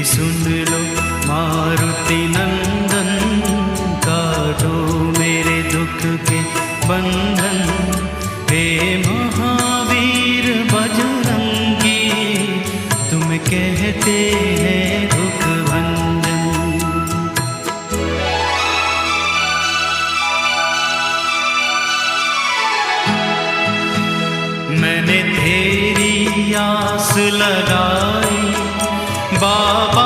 सुन लो मारुति नंदन, काटो मेरे दुख के बंधन। हे महावीर बजरंगी, तुम कहते हैं दुख भंजन। मैंने तेरी आस लगाई बाबा,